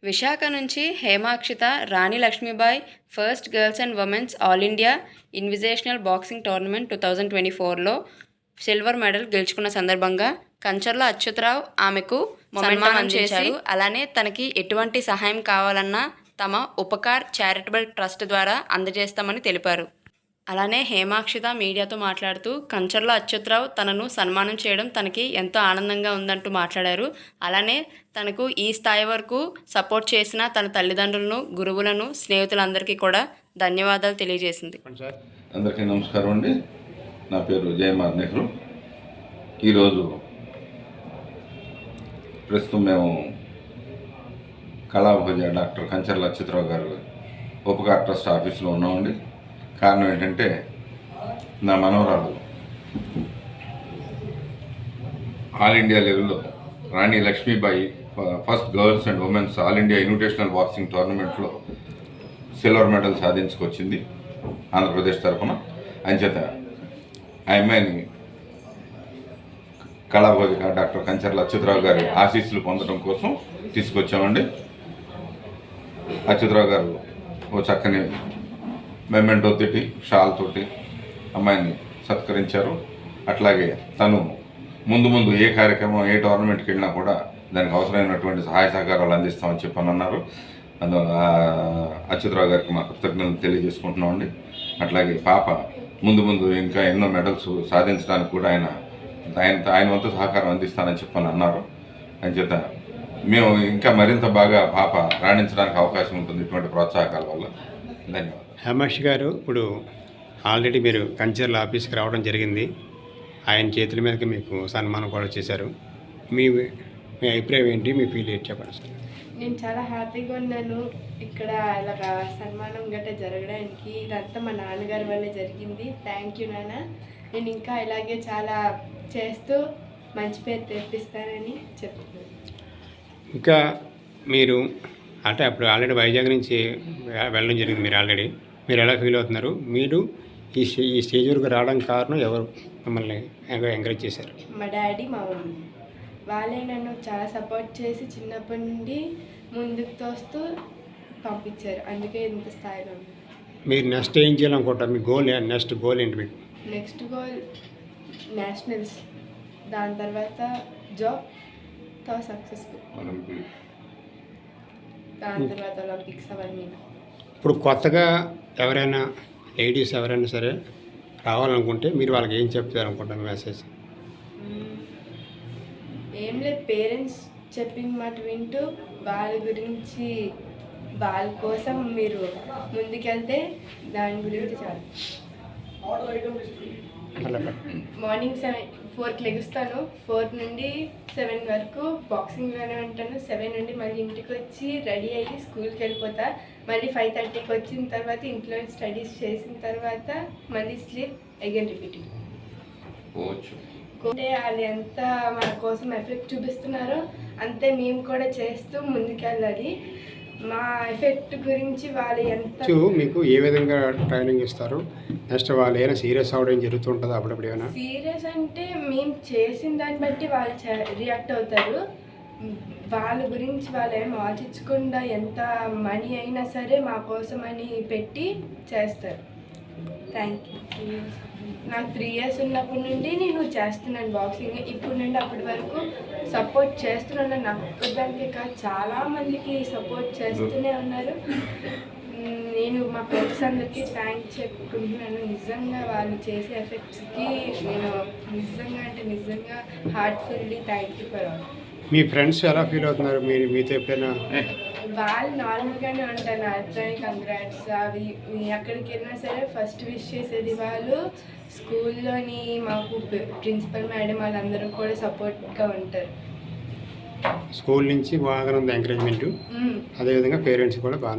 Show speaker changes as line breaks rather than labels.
విశాఖ నుంచి Hemakshita Rani Lakshmibai first girls and women's all India invitational boxing tournament 2024లో silver medal గెలుచుకున్న సందర్భంగా కంచర్ల అచ్యుతరావు ఆమెకు సన్మానం చేశారు. అలానే తనకి ఎటువంటి సహాయం కావాలన్నా తమ ఉపకార్ చారిటబుల్ ట్రస్ట్ ద్వారా అందజేస్తామని తెలిపారు. అలానే హేమాక్షిత మీడియాతో మాట్లాడుతూ కంచర్ల అచ్యుతరావు తనను సన్మానం చేయడం తనకి ఎంతో ఆనందంగా ఉందంటూ మాట్లాడారు. అలానే తనకు ఈ స్థాయి వరకు సపోర్ట్ చేసిన తన తల్లిదండ్రులను, గురువులను, స్నేహితులందరికీ కూడా ధన్యవాదాలు తెలియజేసింది.
అందరికీ నమస్కారం అండి. నా పేరు జయమార్ నెహ్రూ. ఈరోజు ప్రస్తుతం మేము కళాభోజ డాక్టర్ కంచర్ల అచ్యుతరావు గారు ఉపకార్ ట్రస్ట్ ఆఫీస్లో ఉన్నామండి. కారణం ఏంటంటే నా మనవరాలు ఆల్ ఇండియా లెవెల్లో Rani Lakshmibai first girls and women's all India invitational boxing టోర్నమెంట్లో సిల్వర్ మెడల్ సాధించుకొచ్చింది ఆంధ్రప్రదేశ్ తరఫున. అంచేత ఆ అమ్మాయిని కళాభోజిక డాక్టర్ కంచర్ల అచ్యుతరావు గారి ఆశీస్సులు పొందడం కోసం తీసుకొచ్చామండి. అచ్యుతరావు గారు ఓ చక్కని మెమెంటో తోటి, షాల్ తోటి అమ్మాయిని సత్కరించారు. అట్లాగే తను ముందు ఏ కార్యక్రమం, ఏ టోర్నమెంట్కి వెళ్ళినా కూడా దానికి అవసరమైనటువంటి సహాయ సహకారాలు అందిస్తామని చెప్పని అన్నారు. అచ్యుతరావు గారికి మా కృతజ్ఞతలు తెలియజేసుకుంటున్నామండి. అట్లాగే పాప ముందు ఇంకా ఎన్నో మెడల్స్ సాధించడానికి కూడా ఆయన వంతు సహకారం అందిస్తానని చెప్పని అన్నారు. అంచేత మేము ఇంకా మరింత బాగా పాప రాణించడానికి అవకాశం ఉంటుంది ఇటువంటి ప్రోత్సాహకాల వల్ల. ధన్యవాదాలు.
హేమాక్షి గారు, ఇప్పుడు ఆల్రెడీ మీరు కంచర్ల ఆఫీస్కి రావడం జరిగింది. ఆయన చేతుల మీదకి మీకు సన్మానం కూడా చేశారు. మీ అభిప్రాయం ఏంటి, మీ ఫీల్ ఏంటి చెప్పండి సార్.
నేను చాలా హ్యాపీగా ఉన్నాను. ఇక్కడ ఇలాగా సన్మానం గట్రా జరగడానికి ఇదంతా మా నాన్నగారి వల్లే జరిగింది. థ్యాంక్ యూ నాన్న. నేను ఇంకా ఇలాగే చాలా చేస్తూ మంచి పేరు తెప్పిస్తానని చెప్తున్నాను.
ఇంకా మీరు అంటే అప్పుడు ఆల్రెడీ వైజాగ్ నుంచి వెళ్ళడం జరిగింది. మీరు ఎలా ఫీల్ అవుతున్నారు? మీరు ఈ స్టేజ్ వరకు రావడానికి కారణం ఎవరు మిమ్మల్ని ఎంకరేజ్ చేశారు?
మా డాడీ, మా మమ్మీ. వాళ్ళే నన్ను చాలా సపోర్ట్ చేసి చిన్నప్పటి నుండి ముందుకు తోస్తూ పంపించారు. అందుకే ఇంత స్థాయిలో ఉంది.
మీరు నెక్స్ట్ ఏం చేయాలనుకుంటారు? మీ నెక్స్ట్ గోల్ ఏంటి మీకు?
నెక్స్ట్ గోల్ నేషనల్స్, దాని తర్వాత జాబ్, సక్సెస్ఫుల్, దాని తర్వాత ఒలింపిక్స్ అవన్నీ.
ఇప్పుడు కొత్తగా ఎవరైనా లేడీస్ ఎవరైనా సరే రావాలనుకుంటే మీరు వాళ్ళకి ఏం చెప్తారనుకుంటారు మెసేజ్?
ఏం లేదు, పేరెంట్స్ చెప్పిన మాట వింటూ వాళ్ళ గురించి, వాళ్ళ కోసం మీరు ముందుకెళ్తే దాని గురించి చాలు. మార్నింగ్ 4కి లెగుస్తాను. 4 నుండి 7 వరకు బాక్సింగ్లోనే ఉంటాను. 7 నుండి మళ్ళీ ఇంటికి వచ్చి రెడీ అయ్యి స్కూల్కి వెళ్ళిపోతా. మళ్ళీ 5:30కి వచ్చిన తర్వాత ఇంట్లో స్టడీస్ చేసిన తర్వాత మళ్ళీ స్లీప్, అగైన్ రిపీటింగ్. అంటే వాళ్ళు ఎంత మన కోసం ఎఫెక్ట్ చూపిస్తున్నారో అంతే మేము కూడా చేస్తూ ముందుకెళ్ళాలి. మా ఎఫెక్ట్ గురించి వాళ్ళు ఎంత
మీకు ఏ విధంగా ట్రైనింగ్ ఇస్తారు? నెక్స్ట్ వాళ్ళు ఏమైనా సీరియస్ అవ్వడం జరుగుతుంటుందా అప్పుడప్పుడు? ఏమైనా
సీరియస్ అంటే మేము చేసిన దాన్ని బట్టి వాళ్ళు రియాక్ట్ అవుతారు. వాళ్ళ గురించి వాళ్ళు ఏం ఆలోచించకుండా ఎంత మనీ అయినా సరే మా కోసం అని పెట్టి చేస్తారు. Thank you. నాకు 3 years ఉన్నప్పటి నుండి నేను చేస్తున్నాను బాక్సింగ్. ఇప్పుడు నుండి అప్పటి వరకు సపోర్ట్ చేస్తున్నాను. నాకు ఒక్కదానికే కాదు, చాలామందికి సపోర్ట్ చేస్తూనే ఉన్నారు. నేను మా ఫ్రెండ్స్ అందరికీ థ్యాంక్స్ చెప్పుకుంటున్నాను. నిజంగా వాళ్ళు చేసే ఎఫెక్ట్స్కి నేను నిజంగా heartfully thank you for all.
Me friends ఎలా ఫీల్ అవుతున్నారు? మీతో ఎప్పుడైనా?
వాళ్ళు నార్మల్గానే ఉంటారు. అర్థాన్ని కంగ్రాట్స్ అవి ఎక్కడికి వెళ్ళినా సరే ఫస్ట్ విష్ చేసేది వాళ్ళు. స్కూల్లోని మాకు ప్రిన్సిపల్ మేడం వాళ్ళందరూ కూడా సపోర్ట్గా ఉంటారు.
స్కూల్ నుంచి బాగా ఉంది ఎంకరేజ్మెంట్, అదేవిధంగా పేరెంట్స్ కూడా బాగా